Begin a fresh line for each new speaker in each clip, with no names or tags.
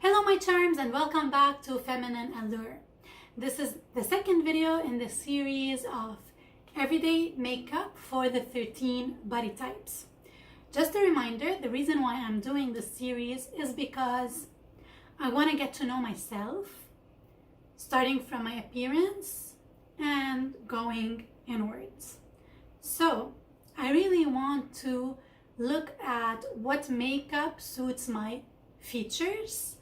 Hello my charms and welcome back to Feminine Allure. This is the second video in the series of everyday makeup for the 13 body types. Just a reminder, the reason why I'm doing this series is because I want to get to know myself, starting from my appearance and going inwards. So I really want to look at what makeup suits my features,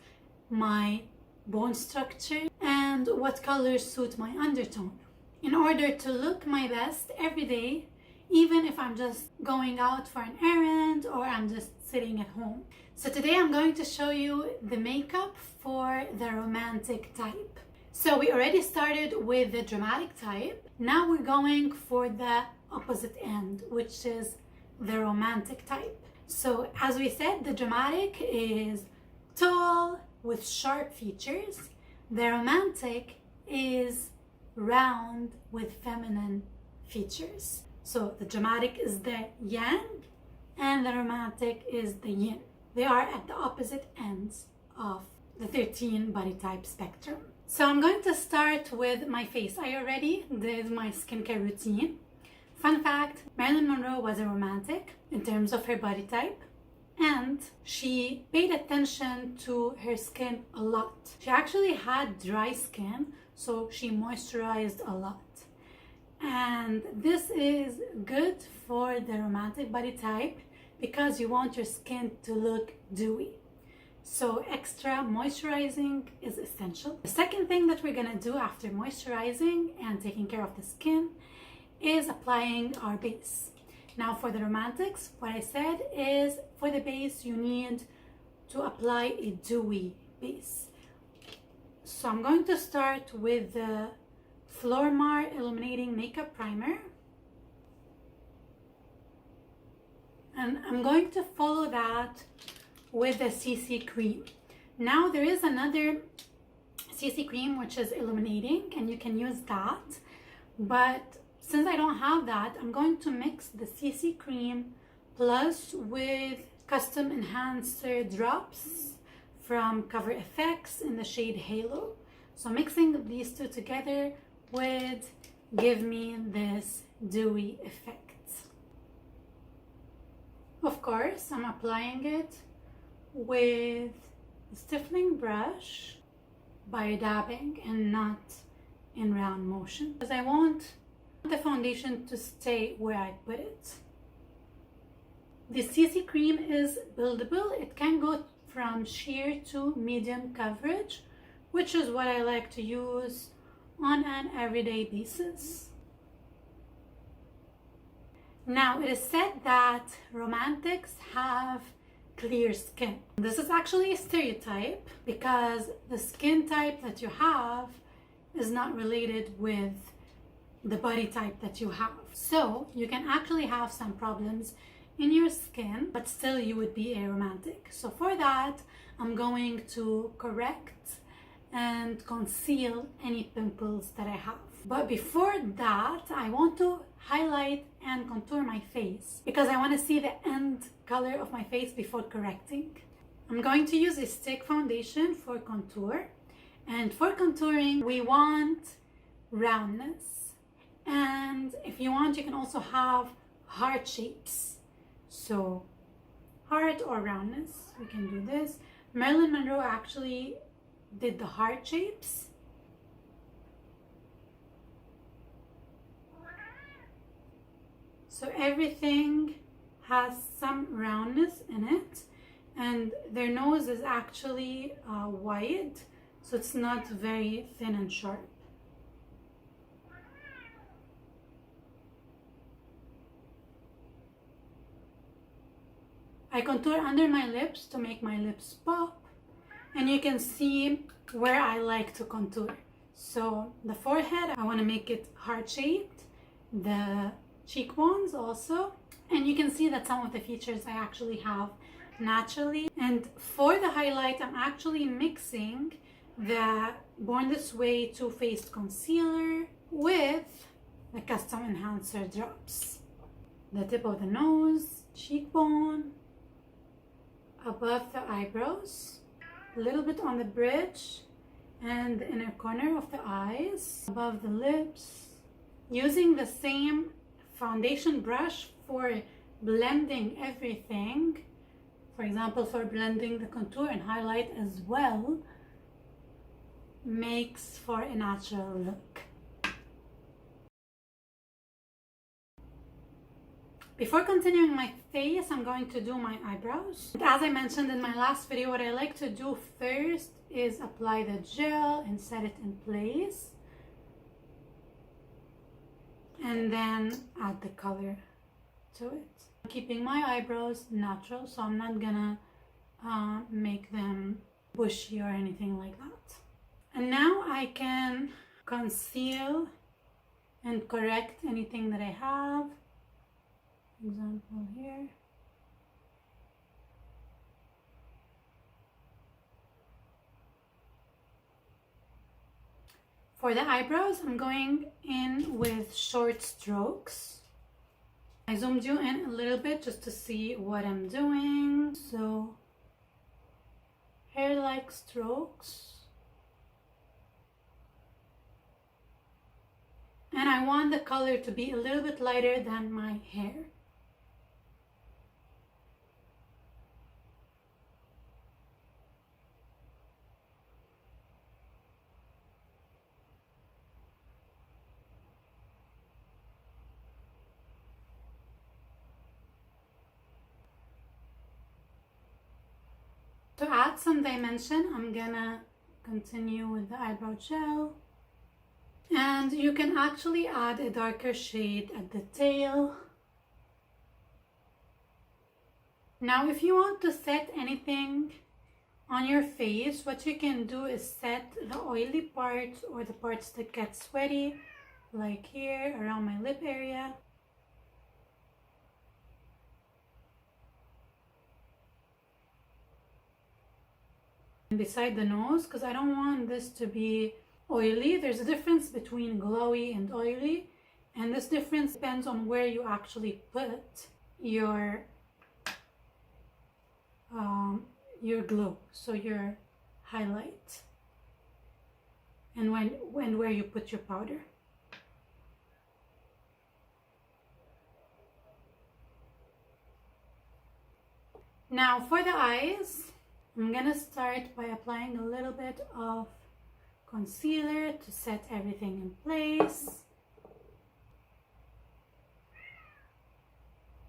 my bone structure, and what colors suit my undertone in order to look my best every day, even if I'm just going out for an errand or I'm just sitting at home. So today I'm going to show you the makeup for the romantic type. So we already started with the dramatic type. Now we're going for the opposite end, which is the romantic type. So as we said, the dramatic is tall with sharp features. The romantic is round with feminine features. So the dramatic is the yang and the romantic is the yin. They are at the opposite ends of the 13 body type spectrum. So I'm going to start with my face. I already did my skincare routine. Fun fact, Marilyn Monroe was a romantic in terms of her body type, and she paid attention to her skin a lot. She actually had dry skin, so she moisturized a lot. And this is good for the romantic body type because you want your skin to look dewy. So extra moisturizing is essential. The second thing that we're gonna do after moisturizing and taking care of the skin is applying our base. Now for the romantics, what I said is for the base you need to apply a dewy base. So I'm going to start with the Flormar Illuminating Makeup Primer. And I'm going to follow that with the CC cream. Now there is another CC cream which is illuminating and you can use that, but since I don't have that, I'm going to mix the CC cream plus with Custom Enhancer drops from Cover FX in the shade Halo. So mixing these two together would give me this dewy effect. Of course, I'm applying it with a stiffening brush by dabbing and not in round motion, because I want the foundation to stay where I put it. The CC cream is buildable. It can go from sheer to medium coverage, which is what I like to use on an everyday basis. Now it is said that romantics have clear skin. This is actually a stereotype because the skin type that you have is not related with the body type that you have. So you can actually have some problems in your skin, but still you would be a romantic. So for that, I'm going to correct and conceal any pimples that I have. But before that, I want to highlight and contour my face because I want to see the end color of my face before correcting. I'm going to use a stick foundation for contour. And for contouring, we want roundness. And if you want, you can also have heart shapes. So heart or roundness, we can do this. Marilyn Monroe actually did the heart shapes. So everything has some roundness in it, and their nose is actually wide, so it's not very thin and sharp. I contour under my lips to make my lips pop, and you can see where I like to contour. So the forehead, I want to make it heart-shaped, the cheekbones also, and you can see that some of the features I actually have naturally. And for the highlight, I'm actually mixing the Born This Way Too Faced Concealer with the Custom Enhancer drops. The tip of the nose, cheekbone, above the eyebrows, a little bit on the bridge and the inner corner of the eyes, above the lips, using the same foundation brush for blending everything. For example, for blending the contour and highlight as well, makes for a natural look. Before continuing my face, I'm going to do my eyebrows. As I mentioned in my last video, what I like to do first is apply the gel and set it in place, and then add the color to it. I'm keeping my eyebrows natural, so I'm not gonna make them bushy or anything like that. And now I can conceal and correct anything that I have. Example here. For the eyebrows, I'm going in with short strokes. I zoomed you in a little bit just to see what I'm doing. So, hair-like strokes. And I want the color to be a little bit lighter than my hair. To add some dimension, I'm gonna continue with the eyebrow gel. And you can actually add a darker shade at the tail. Now, if you want to set anything on your face, what you can do is set the oily parts or the parts that get sweaty, like here around my lip area. Beside the nose, because I don't want this to be oily. There's a difference between glowy and oily, and this difference depends on where you actually put your glow, so your highlight, and where you put your powder. Now for the eyes, I'm gonna start by applying a little bit of concealer to set everything in place.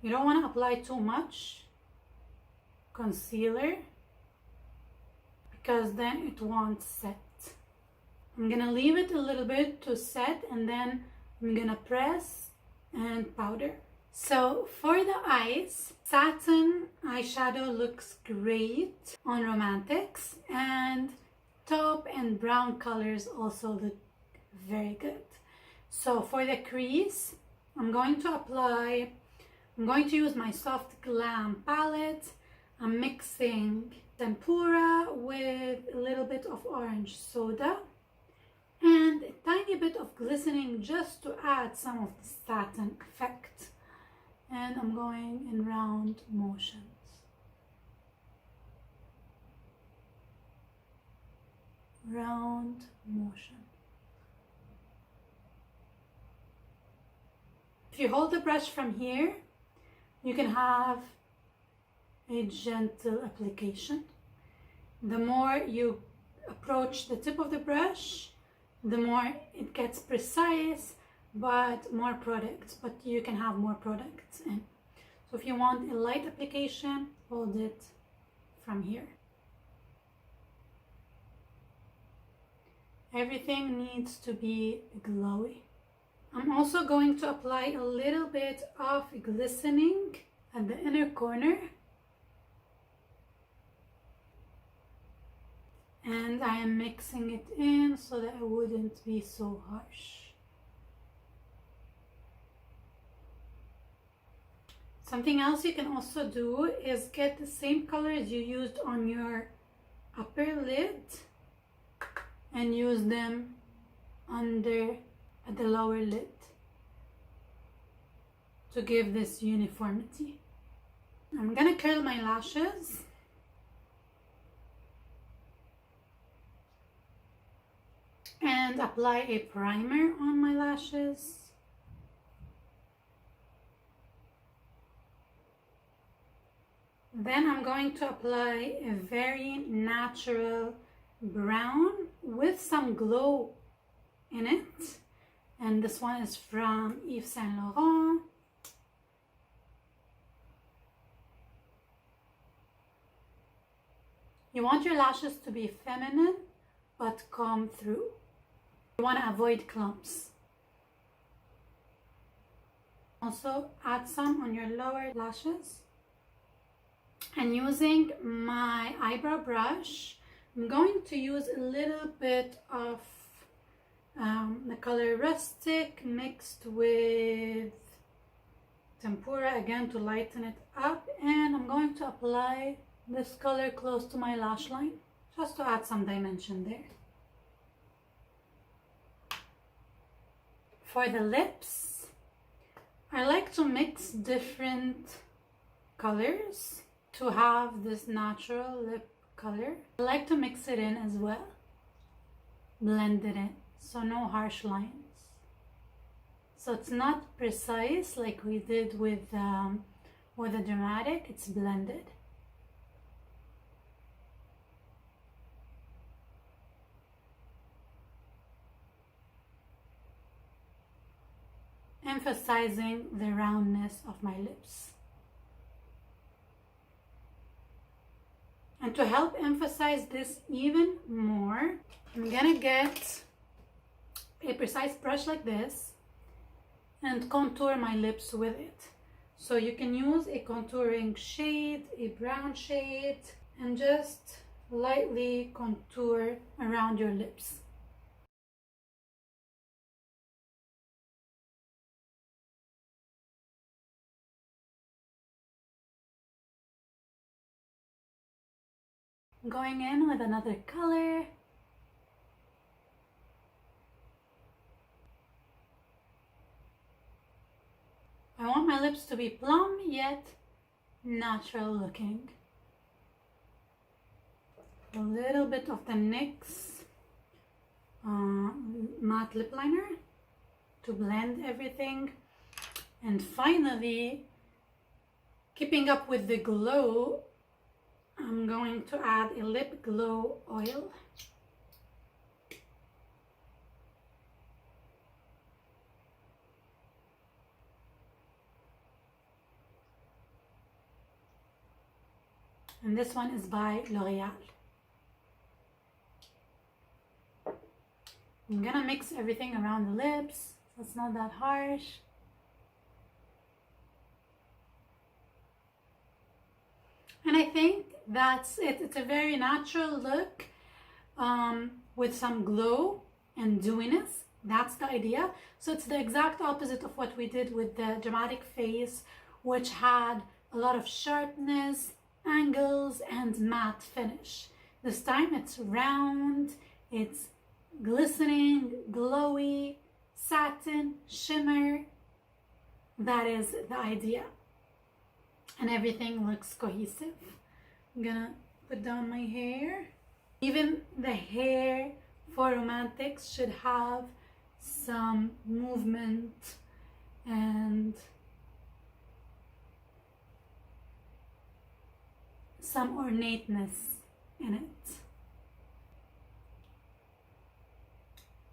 You don't want to apply too much concealer because then it won't set. I'm gonna leave it a little bit to set, and then I'm gonna press and powder. So for the eyes, satin eyeshadow looks great on Romantics, and taupe and brown colors also look very good. So for the crease, I'm going to use my Soft Glam palette. I'm mixing tempera with a little bit of orange soda and a tiny bit of glistening just to add some of the satin effect. And I'm going in round motions. Round motion. If you hold the brush from here, you can have a gentle application. The more you approach the tip of the brush, the more it gets precise, but more products, but you can have more products in. So if you want a light application, hold it from here. Everything needs to be glowy. I'm also going to apply a little bit of glistening at the inner corner. And I am mixing it in so that it wouldn't be so harsh. Something else you can also do is get the same colors you used on your upper lid and use them under at the lower lid to give this uniformity. I'm gonna curl my lashes. and apply a primer on my lashes. Then I'm going to apply a very natural brown with some glow in it. And this one is from Yves Saint Laurent. You want your lashes to be feminine but come through. You want to avoid clumps. Also add some on your lower lashes. And using my eyebrow brush, I'm going to use a little bit of the color Rustic mixed with Tempura again to lighten it up, and I'm going to apply this color close to my lash line just to add some dimension there. For the lips, I like to mix different colors to have this natural lip color. I like to mix it in as well, blend it in, so no harsh lines. So it's not precise like we did with the dramatic, it's blended. Emphasizing the roundness of my lips. And to help emphasize this even more, I'm gonna get a precise brush like this and contour my lips with it. So you can use a contouring shade, a brown shade, and just lightly contour around your lips. Going in with another color. I want my lips to be plump yet natural looking. A little bit of the NYX matte lip liner to blend everything. And finally, keeping up with the glow, I'm going to add a lip glow oil. And this one is by L'Oreal. I'm gonna mix everything around the lips, so it's not that harsh. And I think that's it. It's a very natural look with some glow and dewiness. That's the idea. So it's the exact opposite of what we did with the dramatic face, which had a lot of sharpness, angles, and matte finish. This time it's round, it's glistening, glowy, satin, shimmer. That is the idea. And everything looks cohesive. I'm gonna put down my hair. Even the hair for romantics should have some movement and some ornateness in it.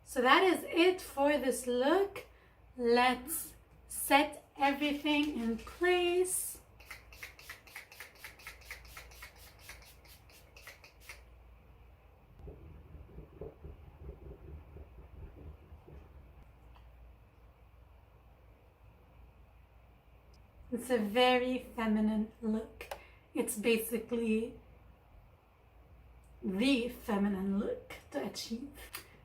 So that is it for this look. Let's set everything in place. It's a very feminine look. It's basically the feminine look to achieve.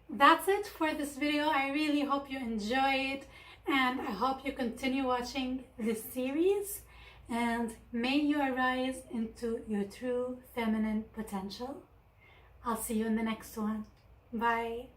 That's it for this video. I really hope you enjoyed, and I hope you continue watching this series, and may you arise into your true feminine potential. I'll see you in the next one. Bye.